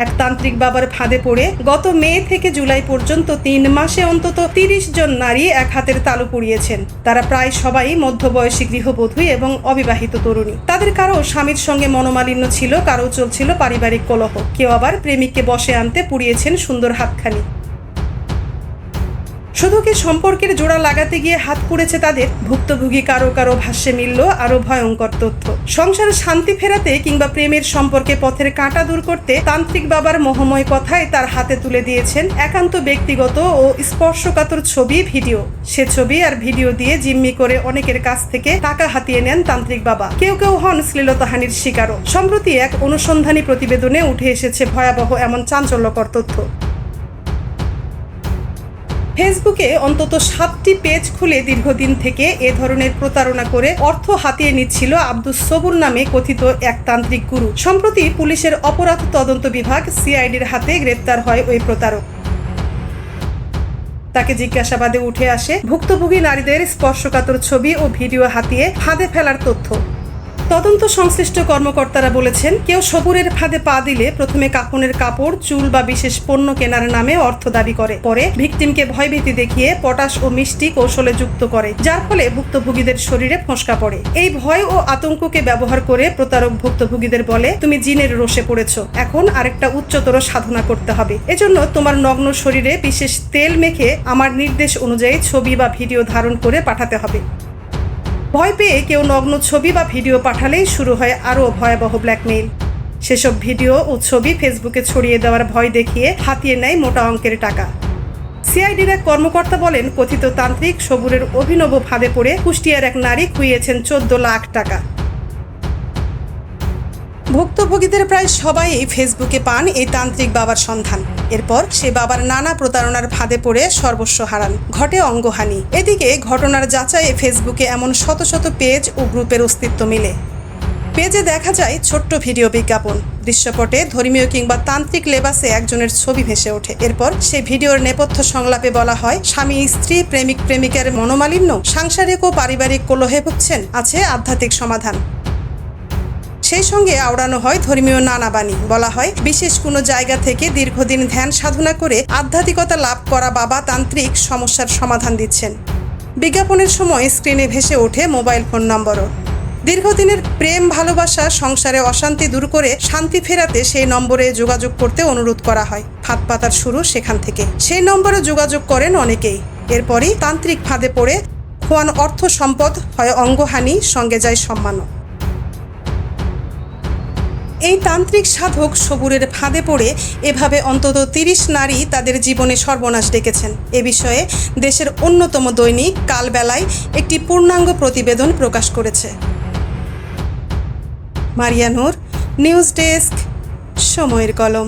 এক তান্ত্রিক বাবার ফাঁদে পড়ে গত মে থেকে জুলাই পর্যন্ত 3 মাসে অন্তত 30 জন নারী এক হাতের তালু পুড়িয়েছেন। তারা প্রায় সবাই মধ্যবয়সী গৃহবধূ এবং অবিবাহিত তরুণী। তাদের কারো স্বামীর সঙ্গে মনোমালিন্য ছিল, কারো চলছিল পারিবারিক কলহ, কেউ আবার প্রেমিককে বশে আনতে পুড়িয়েছেন সুন্দর হাতখানি। শুধু কি সম্পর্কের জোড়া লাগাতে গিয়ে হাত পুড়েছে তাদের? ভুক্তভোগী কারো কারো ভাষ্যে মিলল আরো ভয়ঙ্কর তথ্য। সংসারে শান্তি ফেরাতে কিংবা প্রেমের সম্পর্কে পথের কাঁটা দূর করতে তান্ত্রিক বাবার মোহময় কথায় তার হাতে তুলে দিয়েছেন একান্ত ব্যক্তিগত ও স্পর্শকাতর ছবি, ভিডিও। সে ছবি আর ভিডিও দিয়ে জিম্মি করে অনেকের কাছ থেকে টাকা হাতিয়ে নেন তান্ত্রিক বাবা। কেউ কেউ হন শ্লীলতাহানির শিকারও। সম্প্রতি এক অনুসন্ধানী প্রতিবেদনে উঠে এসেছে ভয়াবহ এমন চাঞ্চল্যকর তথ্য। ফেসবুকে অন্তত 7টি পেজ খুলে দীর্ঘদিন থেকে এ ধরনের প্রতারণা করে অর্থ হাতিয়ে নিচ্ছিল আব্দুস সবুর নামে কথিত এক তান্ত্রিক গুরু। সম্প্রতি পুলিশের অপরাধ তদন্ত বিভাগ সিআইডির হাতে গ্রেপ্তার হয় ওই প্রতারক। তাকে জিজ্ঞাসাবাদে উঠে আসে ভুক্তভোগী নারীদের স্পর্শকাতর ছবি ও ভিডিও হাতিয়ে ফাঁদে ফেলার তথ্য। তদন্ত সংশ্লিষ্ট কর্মকর্তারা বলেছেন, কেউ সবুরের ফাঁদে পা দিলে প্রথমে কাফনের কাপড়, চুল বা বিশেষ পণ্য কেনার নামে অর্থ দাবি করে, পরে ভিকটিমকে ভয়ভীতি দেখিয়ে পটাশ ও মিষ্টি কৌশলে যুক্ত করে, যার ফলে ভুক্তভোগীদের শরীরে ফোঁসকা পড়ে। এই ভয় ও আতঙ্ককে ব্যবহার করে প্রতারক ভুক্তভোগীদের বলে, তুমি জিনের রোষে পড়েছো, এখন আরেকটা উচ্চতর সাধনা করতে হবে। এজন্য তোমার নগ্ন শরীরে বিশেষ তেল মেখে আমার নির্দেশ অনুযায়ী ছবি বা ভিডিও ধারণ করে পাঠাতে হবে। ভয় পেয়ে কেউ নগ্ন ছবি বা ভিডিও পাঠালেই শুরু হয় আরও ভয়াবহ ব্ল্যাকমেইল। সেসব ভিডিও ও ছবি ফেসবুকে ছড়িয়ে দেওয়ার ভয় দেখিয়ে হাতিয়ে নেয় মোটা অঙ্কের টাকা। সিআইডির এক কর্মকর্তা বলেন, কথিত তান্ত্রিক সবুরের অভিনব ফাঁদে পড়ে কুষ্টিয়ার এক নারী খুইয়েছেন 14 লাখ টাকা। ভুক্তভোগীদের প্রায় সবাই ফেসবুকে পান এই তান্ত্রিক বাবার সন্ধান। এরপর সে বাবার নানা প্রতারণার ফাঁদে পড়ে সর্বস্ব হারান, ঘটে অঙ্গহানি। এদিকে ঘটনার যাচাইয়ে ফেসবুকে এমন শত শত পেজ ও গ্রুপের অস্তিত্ব মিলে। পেজে দেখা যায় ছোট্ট ভিডিও বিজ্ঞাপন, দৃশ্যপটে ধর্মীয় কিংবা তান্ত্রিক লেবাসে একজনের ছবি ভেসে ওঠে। এরপর সেই ভিডিওর নেপথ্য সংলাপে বলা হয়, স্বামী স্ত্রী, প্রেমিক প্রেমিকার মনোমালিন্য, সাংসারিক ও পারিবারিক কলহে ভুগছেন, আছে আধ্যাত্মিক সমাধান। সেই সঙ্গে আওড়ানো হয় ধর্মীয় নানা বাণী। বলা হয়, বিশেষ কোনো জায়গা থেকে দীর্ঘদিন ধ্যান সাধনা করে আধ্যাত্মিকতা লাভ করা বাবা তান্ত্রিক সমস্যার সমাধান দিচ্ছেন। বিজ্ঞাপনের সময় স্ক্রিনে ভেসে ওঠে মোবাইল ফোন নম্বরও। দীর্ঘদিনের প্রেম ভালোবাসা, সংসারে অশান্তি দূর করে শান্তি ফেরাতে সেই নম্বরে যোগাযোগ করতে অনুরোধ করা হয়। ফাঁদ পাতার শুরু সেখান থেকে। সেই নম্বরে যোগাযোগ করেন অনেকেই। এরপরই তান্ত্রিক ফাঁদে পড়ে খোয়ান অর্থ সম্পদ, হয় অঙ্গহানি, সঙ্গে যায় সম্মানও। এই তান্ত্রিক সাধক সবুরের ফাঁদে পড়ে এভাবে অন্তত 30 নারী তাদের জীবনে সর্বনাশ ডেকেছেন। এ বিষয়ে দেশের অন্যতম দৈনিক কালবেলায় একটি পূর্ণাঙ্গ প্রতিবেদন প্রকাশ করেছে। মারিয়া নূর, নিউজ ডেস্ক, সময়ের কলম।